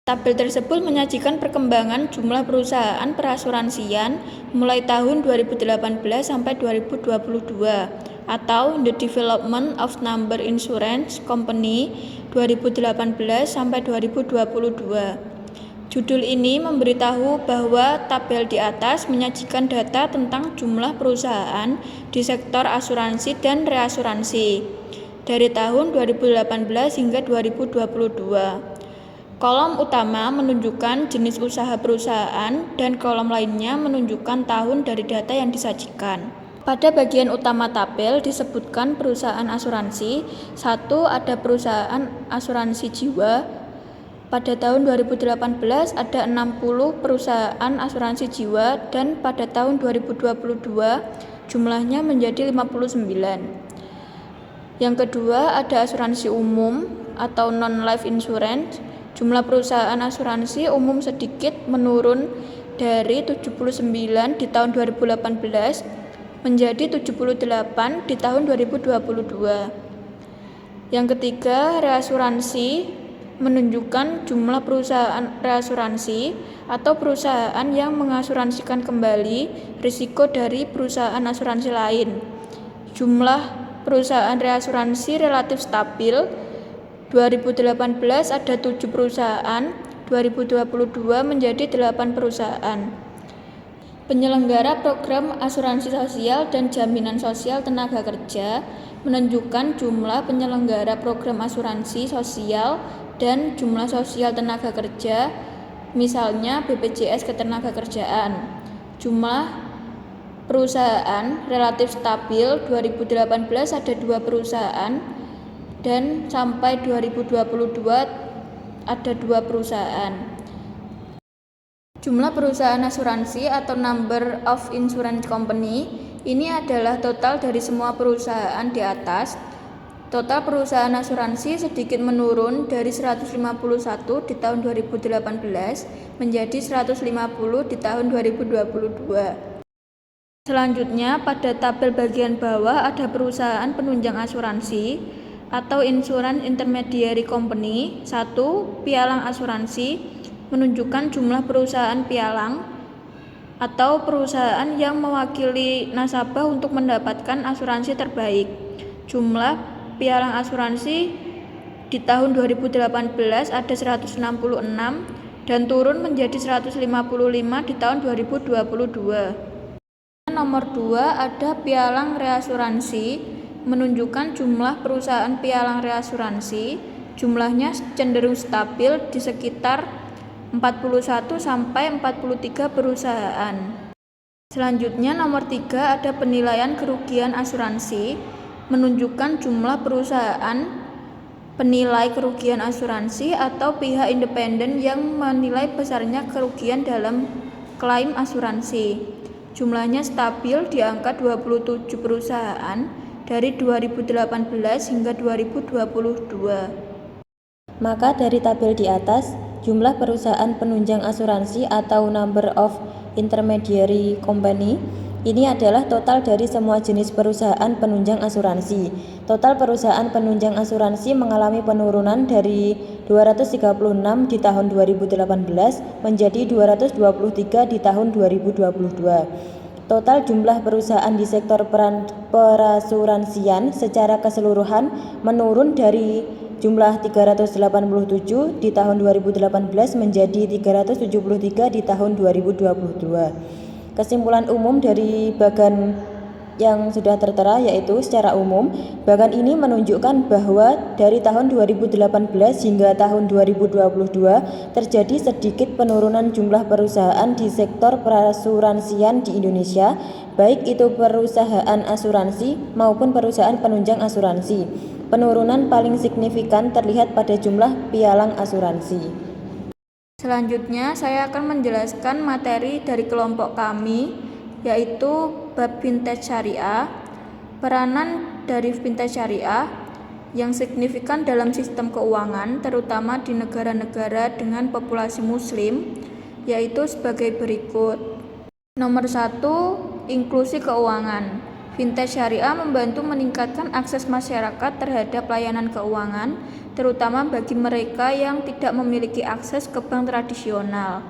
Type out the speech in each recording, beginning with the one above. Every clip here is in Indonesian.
Tabel tersebut menyajikan perkembangan jumlah perusahaan perasuransian mulai tahun 2018 sampai 2022 atau The Development of Number Insurance Company 2018 sampai 2022. Judul ini memberitahu bahwa tabel di atas menyajikan data tentang jumlah perusahaan di sektor asuransi dan reasuransi dari tahun 2018 hingga 2022. Kolom utama menunjukkan jenis usaha perusahaan dan kolom lainnya menunjukkan tahun dari data yang disajikan. Pada bagian utama tabel disebutkan perusahaan asuransi. 1. Ada perusahaan asuransi jiwa. Pada tahun 2018 ada 60 perusahaan asuransi jiwa dan pada tahun 2022 jumlahnya menjadi 59. Yang kedua ada asuransi umum atau non-life insurance. Jumlah perusahaan asuransi umum sedikit menurun dari 79 di tahun 2018 menjadi 78 di tahun 2022. Yang ketiga, reasuransi menunjukkan jumlah perusahaan reasuransi atau perusahaan yang mengasuransikan kembali risiko dari perusahaan asuransi lain. Jumlah perusahaan reasuransi relatif stabil. 2018 ada 7 perusahaan, 2022 menjadi 8 perusahaan. Penyelenggara program asuransi sosial dan jaminan sosial tenaga kerja menunjukkan jumlah penyelenggara program asuransi sosial dan jumlah sosial tenaga kerja, misalnya BPJS Ketenagakerjaan. Jumlah perusahaan relatif stabil. 2018 ada 2 perusahaan dan sampai 2022 ada 2 perusahaan. Jumlah perusahaan asuransi atau number of insurance company ini adalah total dari semua perusahaan di atas. Total perusahaan asuransi sedikit menurun dari 151 di tahun 2018 menjadi 150 di tahun 2022. Selanjutnya pada tabel bagian bawah ada perusahaan penunjang asuransi atau insurance intermediary company. 1. Pialang asuransi menunjukkan jumlah perusahaan pialang atau perusahaan yang mewakili nasabah untuk mendapatkan asuransi terbaik. Jumlah pialang asuransi di tahun 2018 ada 166 dan turun menjadi 155 di tahun 2022. Nomor 2 ada pialang reasuransi menunjukkan jumlah perusahaan pialang reasuransi. Jumlahnya cenderung stabil di sekitar 41 sampai 43 perusahaan. Selanjutnya nomor 3 ada penilaian kerugian asuransi menunjukkan jumlah perusahaan penilai kerugian asuransi atau pihak independen yang menilai besarnya kerugian dalam klaim asuransi. Jumlahnya stabil di angka 27 perusahaan dari 2018 hingga 2022. Maka dari tabel di atas, jumlah perusahaan penunjang asuransi atau number of intermediary company ini adalah total dari semua jenis perusahaan penunjang asuransi. Total perusahaan penunjang asuransi mengalami penurunan dari 236 di tahun 2018 menjadi 223 di tahun 2022. Total jumlah perusahaan di sektor perasuransian secara keseluruhan menurun dari jumlah 387 di tahun 2018 menjadi 373 di tahun 2022. Kesimpulan umum dari bagan yang sudah tertera yaitu secara umum, bagan ini menunjukkan bahwa dari tahun 2018 hingga tahun 2022 terjadi sedikit penurunan jumlah perusahaan di sektor perasuransian di Indonesia, baik itu perusahaan asuransi maupun perusahaan penunjang asuransi. Penurunan paling signifikan terlihat pada jumlah pialang asuransi. Selanjutnya saya akan menjelaskan materi dari kelompok kami, yaitu bab vintage syariah. Peranan dari vintage syariah yang signifikan dalam sistem keuangan, terutama di negara-negara dengan populasi muslim, yaitu sebagai berikut. Nomor 1, inklusi keuangan. Vintage syariah membantu meningkatkan akses masyarakat terhadap layanan keuangan, terutama bagi mereka yang tidak memiliki akses ke bank tradisional.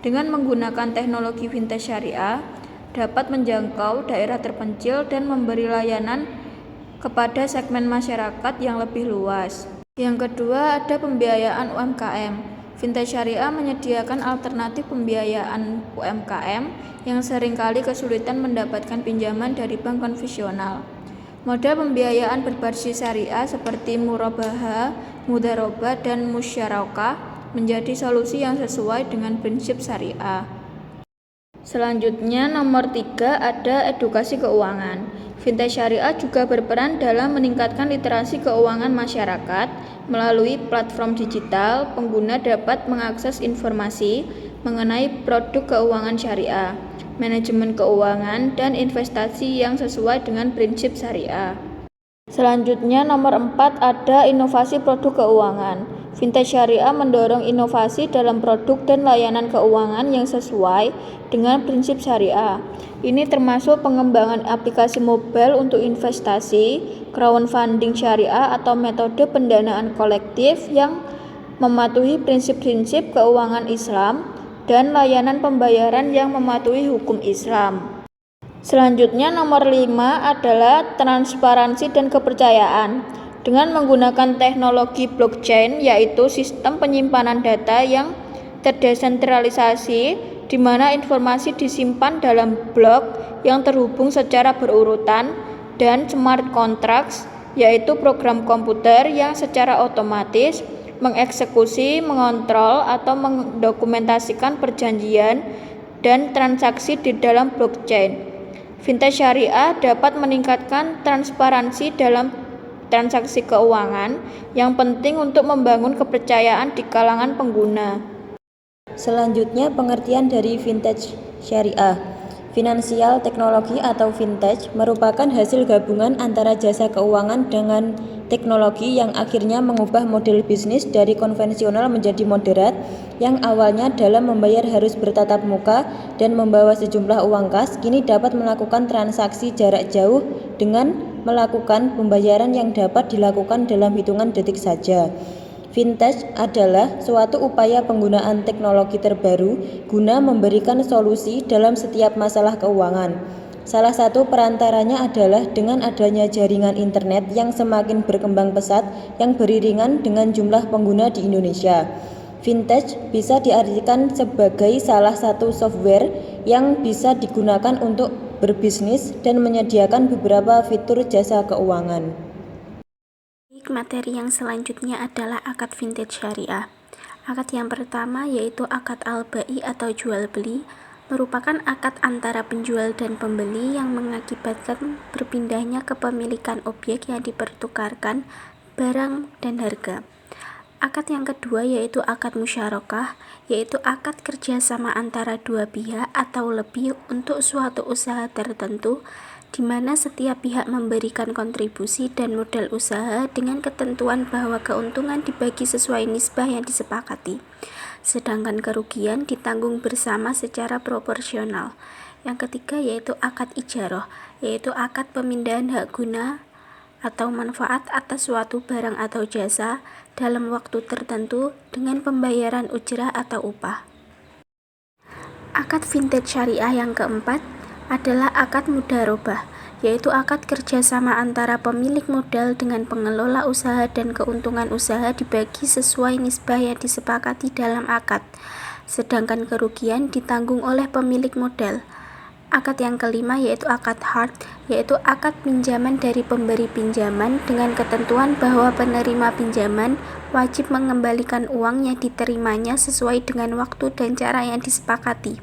Dengan menggunakan teknologi fintech syariah, dapat menjangkau daerah terpencil dan memberi layanan kepada segmen masyarakat yang lebih luas. Yang kedua, ada pembiayaan UMKM. Fintech syariah menyediakan alternatif pembiayaan UMKM yang seringkali kesulitan mendapatkan pinjaman dari bank konvensional. Model pembiayaan berbasis syariah seperti murabahah, mudharabah, dan musyarakah menjadi solusi yang sesuai dengan prinsip syariah. Selanjutnya, nomor 3 ada edukasi keuangan. Fintech syariah juga berperan dalam meningkatkan literasi keuangan masyarakat. Melalui platform digital, pengguna dapat mengakses informasi mengenai produk keuangan syariah, manajemen keuangan, dan investasi yang sesuai dengan prinsip syariah. Selanjutnya, nomor 4 ada inovasi produk keuangan. Fintech syariah mendorong inovasi dalam produk dan layanan keuangan yang sesuai dengan prinsip syariah. Ini termasuk pengembangan aplikasi mobile untuk investasi, crowdfunding syariah, atau metode pendanaan kolektif yang mematuhi prinsip-prinsip keuangan Islam, dan layanan pembayaran yang mematuhi hukum Islam. Selanjutnya, nomor 5 adalah transparansi dan kepercayaan. Dengan menggunakan teknologi blockchain, yaitu sistem penyimpanan data yang terdesentralisasi, di mana informasi disimpan dalam blok yang terhubung secara berurutan, dan smart contracts, yaitu program komputer yang secara otomatis mengeksekusi, mengontrol, atau mendokumentasikan perjanjian dan transaksi di dalam blockchain. Fintech syariah dapat meningkatkan transparansi dalam transaksi keuangan yang penting untuk membangun kepercayaan di kalangan pengguna. Selanjutnya, pengertian dari fintech syariah. Finansial teknologi atau fintech merupakan hasil gabungan antara jasa keuangan dengan teknologi yang akhirnya mengubah model bisnis dari konvensional menjadi moderat, yang awalnya dalam membayar harus bertatap muka dan membawa sejumlah uang kas, kini dapat melakukan transaksi jarak jauh dengan melakukan pembayaran yang dapat dilakukan dalam hitungan detik saja. Fintech adalah suatu upaya penggunaan teknologi terbaru guna memberikan solusi dalam setiap masalah keuangan. Salah satu perantaranya adalah dengan adanya jaringan internet yang semakin berkembang pesat yang beriringan dengan jumlah pengguna di Indonesia. Fintech bisa diartikan sebagai salah satu software yang bisa digunakan untuk berbisnis dan menyediakan beberapa fitur jasa keuangan. Materi yang selanjutnya adalah akad fintech syariah. Akad yang pertama yaitu akad al-bai atau jual beli, merupakan akad antara penjual dan pembeli yang mengakibatkan berpindahnya kepemilikan objek yang dipertukarkan barang dan harga. Akad yang kedua yaitu akad musyarakah, yaitu akad kerjasama antara dua pihak atau lebih untuk suatu usaha tertentu, di mana setiap pihak memberikan kontribusi dan modal usaha dengan ketentuan bahwa keuntungan dibagi sesuai nisbah yang disepakati, sedangkan kerugian ditanggung bersama secara proporsional. Yang ketiga yaitu akad ijarah, yaitu akad pemindahan hak guna atau manfaat atas suatu barang atau jasa dalam waktu tertentu dengan pembayaran ujrah atau upah. Akad fintech syariah yang keempat adalah akad mudharabah, yaitu akad kerjasama antara pemilik modal dengan pengelola usaha dan keuntungan usaha dibagi sesuai nisbah yang disepakati dalam akad, sedangkan kerugian ditanggung oleh pemilik modal. Akad yang kelima yaitu akad hard, yaitu akad pinjaman dari pemberi pinjaman dengan ketentuan bahwa penerima pinjaman wajib mengembalikan uang yang diterimanya sesuai dengan waktu dan cara yang disepakati.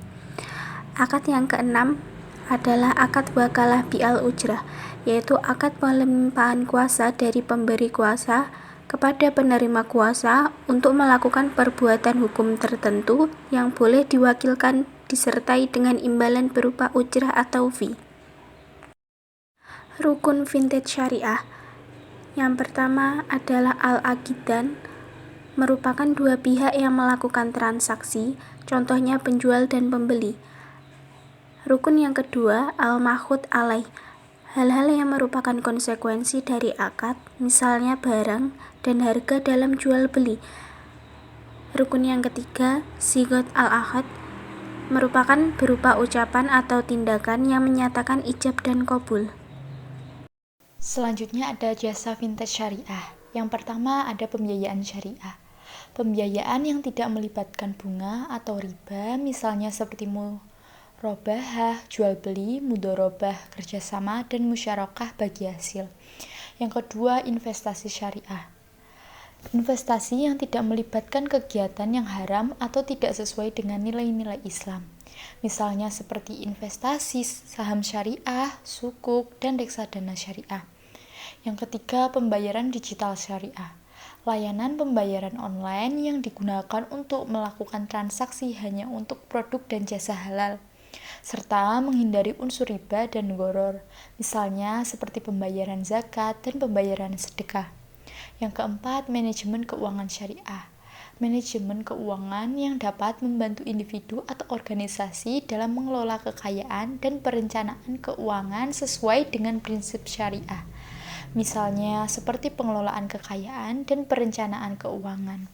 Akad yang keenam adalah akad wakalah bi'al ujrah, yaitu akad pelimpahan kuasa dari pemberi kuasa kepada penerima kuasa untuk melakukan perbuatan hukum tertentu yang boleh diwakilkan disertai dengan imbalan berupa ujrah atau fee. Rukun fintech syariah. Yang pertama adalah al-aqidan, merupakan dua pihak yang melakukan transaksi, contohnya penjual dan pembeli. Rukun yang kedua al-mahud alaih, Hal-hal yang merupakan konsekuensi dari akad, misalnya barang dan harga dalam jual beli. Rukun yang ketiga, sigot al-akad, merupakan berupa ucapan atau tindakan yang menyatakan ijab dan qabul. Selanjutnya ada jasa vintage syariah. Yang pertama ada pembiayaan syariah. Pembiayaan yang tidak melibatkan bunga atau riba, misalnya seperti murabahah, jual beli, mudharabah, kerjasama, dan musyarakah bagi hasil. Yang kedua, investasi syariah. Investasi yang tidak melibatkan kegiatan yang haram atau tidak sesuai dengan nilai-nilai Islam. Misalnya seperti investasi saham syariah, sukuk, dan reksadana syariah. Yang ketiga, pembayaran digital syariah. Layanan pembayaran online yang digunakan untuk melakukan transaksi hanya untuk produk dan jasa halal, serta menghindari unsur riba dan gharar, misalnya seperti pembayaran zakat dan pembayaran sedekah. Yang keempat, manajemen keuangan syariah. Manajemen keuangan yang dapat membantu individu atau organisasi dalam mengelola kekayaan dan perencanaan keuangan sesuai dengan prinsip syariah. Misalnya seperti pengelolaan kekayaan dan perencanaan keuangan.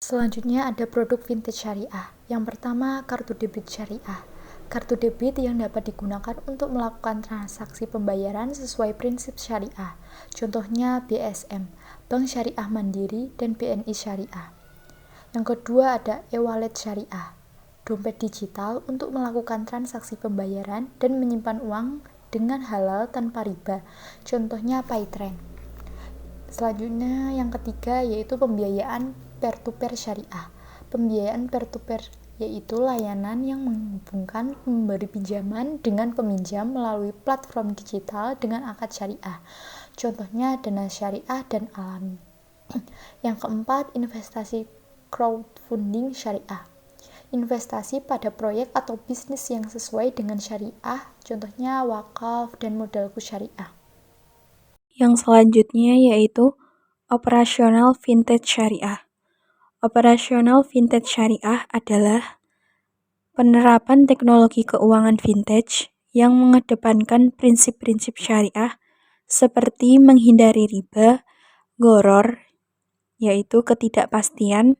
Selanjutnya ada produk vintage syariah. Yang pertama, kartu debit syariah. Kartu debit yang dapat digunakan untuk melakukan transaksi pembayaran sesuai prinsip syariah. Contohnya BSM, Bank Syariah Mandiri, dan BNI Syariah. Yang kedua ada e-wallet syariah, dompet digital untuk melakukan transaksi pembayaran dan menyimpan uang dengan halal tanpa riba. Contohnya Paytrend. Selanjutnya yang ketiga yaitu pembiayaan peer-to-peer syariah. Pembiayaan peer-to-peer yaitu layanan yang menghubungkan pemberi pinjaman dengan peminjam melalui platform digital dengan akad syariah. Contohnya Dana Syariah dan Alami. Yang keempat, investasi crowdfunding syariah. Investasi pada proyek atau bisnis yang sesuai dengan syariah, contohnya wakaf dan modalku syariah. Yang selanjutnya yaitu operasional vintage syariah. Operasional vintage syariah adalah penerapan teknologi keuangan vintage yang mengedepankan prinsip-prinsip syariah seperti menghindari riba, gharar, yaitu ketidakpastian,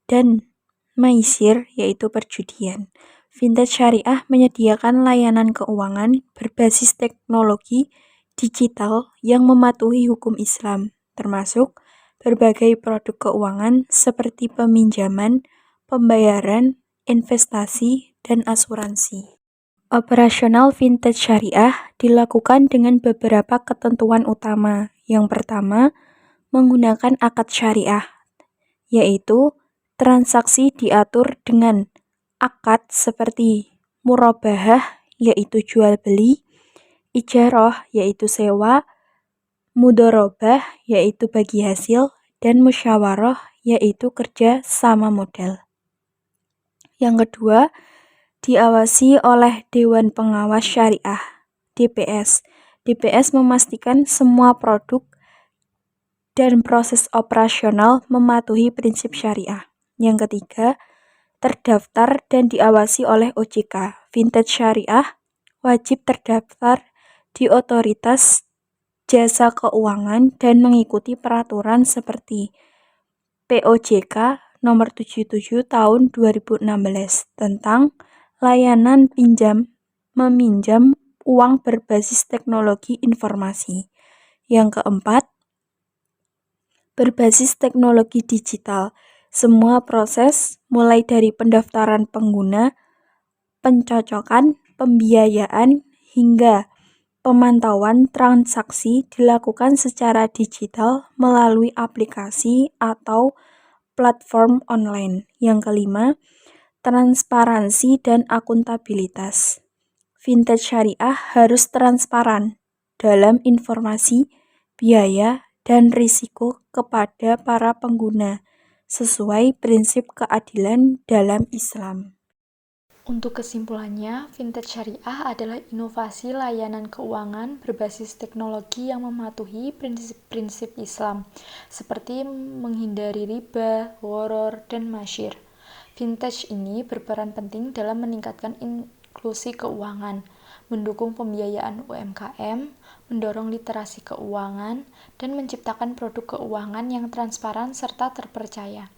dan maisir, yaitu perjudian. Vintage syariah menyediakan layanan keuangan berbasis teknologi digital yang mematuhi hukum Islam, termasuk berbagai produk keuangan seperti peminjaman, pembayaran, investasi, dan asuransi. Operasional vintage syariah dilakukan dengan beberapa ketentuan utama. Yang pertama, menggunakan akad syariah, yaitu transaksi diatur dengan akad seperti murabahah, yaitu jual beli, ijarah, yaitu sewa, mudharabah, yaitu bagi hasil, dan musyawarah, yaitu kerja sama modal. Yang kedua, diawasi oleh Dewan Pengawas Syariah, DPS. DPS memastikan semua produk dan proses operasional mematuhi prinsip syariah. Yang ketiga, terdaftar dan diawasi oleh OJK. Vintage syariah wajib terdaftar di otoritas jasa keuangan dan mengikuti peraturan seperti POJK nomor 77 tahun 2016 tentang layanan meminjam uang berbasis teknologi informasi. Yang keempat, berbasis teknologi digital. Semua proses mulai dari pendaftaran pengguna, pencocokan, pembiayaan, hingga pemantauan transaksi dilakukan secara digital melalui aplikasi atau platform online. Yang kelima, transparansi dan akuntabilitas. Vintage syariah harus transparan dalam informasi, biaya, dan risiko kepada para pengguna sesuai prinsip keadilan dalam Islam. Untuk kesimpulannya, vintage syariah adalah inovasi layanan keuangan berbasis teknologi yang mematuhi prinsip-prinsip Islam, seperti menghindari riba, gharar, dan maisir. Vintage ini berperan penting dalam meningkatkan inklusi keuangan, mendukung pembiayaan UMKM, mendorong literasi keuangan, dan menciptakan produk keuangan yang transparan serta terpercaya.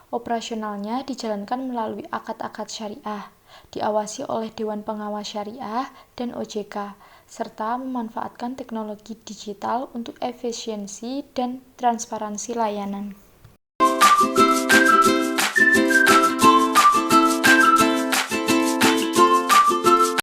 Operasionalnya dijalankan melalui akad-akad syariah, diawasi oleh Dewan Pengawas Syariah dan OJK, serta memanfaatkan teknologi digital untuk efisiensi dan transparansi layanan.